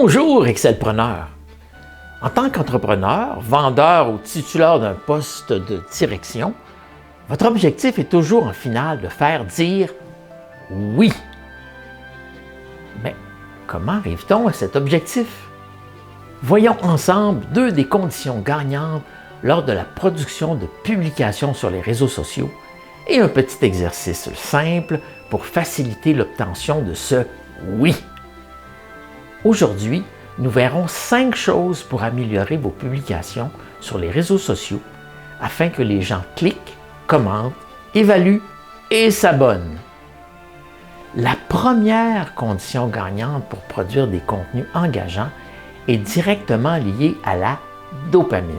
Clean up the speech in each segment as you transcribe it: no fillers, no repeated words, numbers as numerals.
Bonjour Excelpreneur! En tant qu'entrepreneur, vendeur ou titulaire d'un poste de direction, votre objectif est toujours en finale de faire dire oui. Mais comment arrive-t-on à cet objectif? Voyons ensemble deux des conditions gagnantes lors de la production de publications sur les réseaux sociaux et un petit exercice simple pour faciliter l'obtention de ce oui. Aujourd'hui, nous verrons 5 choses pour améliorer vos publications sur les réseaux sociaux afin que les gens cliquent, commentent, évaluent et s'abonnent. La première condition gagnante pour produire des contenus engageants est directement liée à la dopamine.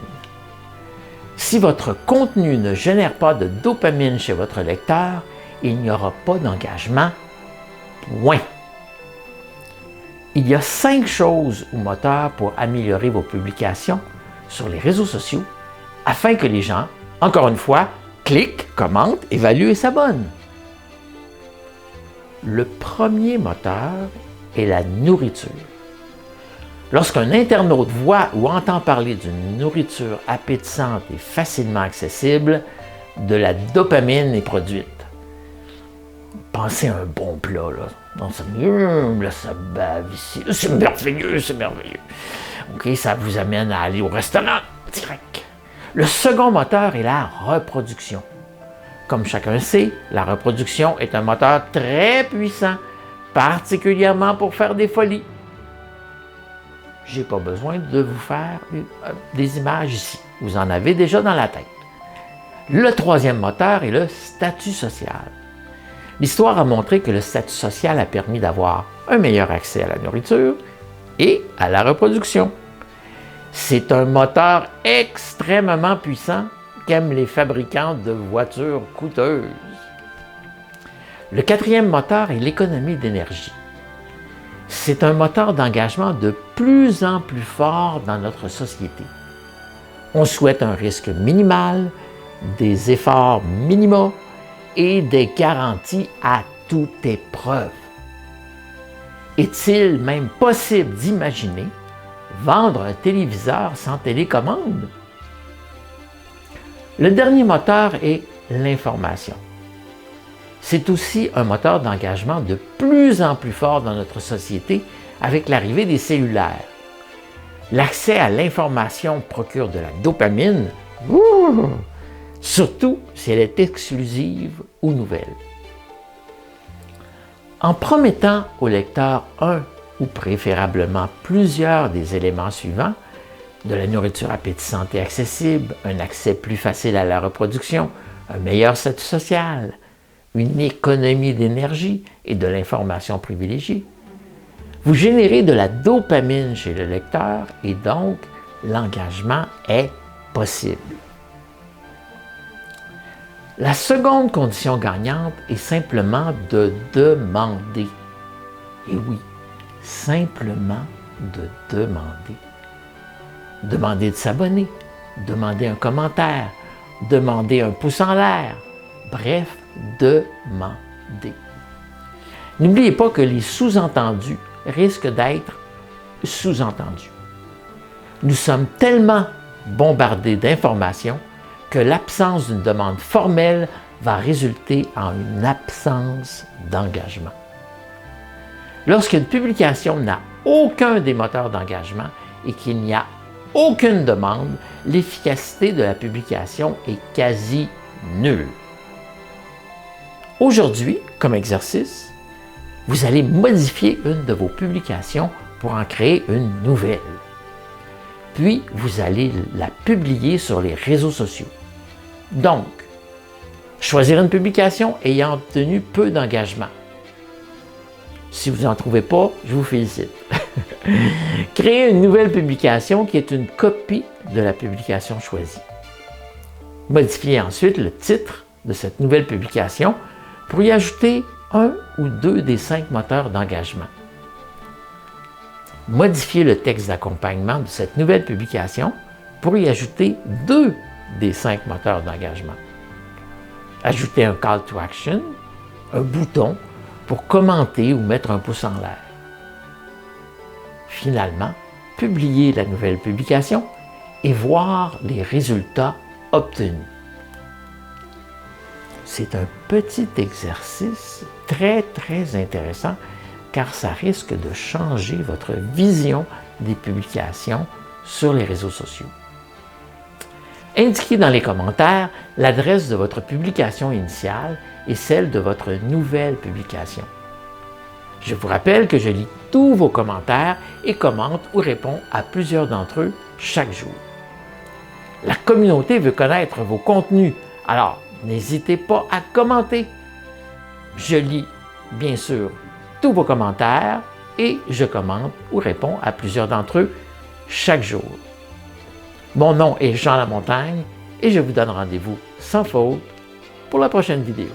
Si votre contenu ne génère pas de dopamine chez votre lecteur, il n'y aura pas d'engagement. Point. Il y a 5 choses ou moteurs pour améliorer vos publications sur les réseaux sociaux afin que les gens, encore une fois, cliquent, commentent, évaluent et s'abonnent. Le premier moteur est la nourriture. Lorsqu'un internaute voit ou entend parler d'une nourriture appétissante et facilement accessible, de la dopamine est produite. Pensez à un bon plat, là. Donc, ça bave ici. C'est merveilleux, c'est merveilleux. OK, ça vous amène à aller au restaurant direct. Le second moteur est la reproduction. Comme chacun sait, la reproduction est un moteur très puissant, particulièrement pour faire des folies. Je n'ai pas besoin de vous faire des images ici. Vous en avez déjà dans la tête. Le troisième moteur est le statut social. L'histoire a montré que le statut social a permis d'avoir un meilleur accès à la nourriture et à la reproduction. C'est un moteur extrêmement puissant qu'aiment les fabricants de voitures coûteuses. Le quatrième moteur est l'économie d'énergie. C'est un moteur d'engagement de plus en plus fort dans notre société. On souhaite un risque minimal, des efforts minimaux et des garanties à toute épreuve. Est-il même possible d'imaginer vendre un téléviseur sans télécommande? Le dernier moteur est l'information. C'est aussi un moteur d'engagement de plus en plus fort dans notre société avec l'arrivée des cellulaires. L'accès à l'information procure de la dopamine, surtout si elle est exclusive ou nouvelle. En promettant au lecteur un ou préférablement plusieurs des éléments suivants, de la nourriture appétissante et accessible, un accès plus facile à la reproduction, un meilleur statut social, une économie d'énergie et de l'information privilégiée, vous générez de la dopamine chez le lecteur et donc l'engagement est possible. La seconde condition gagnante est simplement de demander. Et oui, simplement de demander. Demander de s'abonner, demander un commentaire, demander un pouce en l'air. Bref, demander. N'oubliez pas que les sous-entendus risquent d'être sous-entendus. Nous sommes tellement bombardés d'informations que l'absence d'une demande formelle va résulter en une absence d'engagement. Lorsqu'une publication n'a aucun des moteurs d'engagement et qu'il n'y a aucune demande, l'efficacité de la publication est quasi nulle. Aujourd'hui, comme exercice, vous allez modifier une de vos publications pour en créer une nouvelle. Puis, vous allez la publier sur les réseaux sociaux. Donc, choisir une publication ayant obtenu peu d'engagement. Si vous n'en trouvez pas, je vous félicite. Créer une nouvelle publication qui est une copie de la publication choisie. Modifiez ensuite le titre de cette nouvelle publication pour y ajouter un ou deux des 5 moteurs d'engagement. Modifiez le texte d'accompagnement de cette nouvelle publication pour y ajouter 2 des 5 moteurs d'engagement. Ajoutez un call to action, un bouton pour commenter ou mettre un pouce en l'air. finalement, publier la nouvelle publication et voir les résultats obtenus. C'est un petit exercice très intéressant car ça risque de changer votre vision des publications sur les réseaux sociaux. Indiquez dans les commentaires l'adresse de votre publication initiale et celle de votre nouvelle publication. Je vous rappelle que je lis tous vos commentaires et commente ou réponds à plusieurs d'entre eux chaque jour. La communauté veut connaître vos contenus, alors n'hésitez pas à commenter. Je lis bien sûr tous vos commentaires et je commente ou réponds à plusieurs d'entre eux chaque jour. Mon nom est Jean Lamontagne et je vous donne rendez-vous sans faute pour la prochaine vidéo.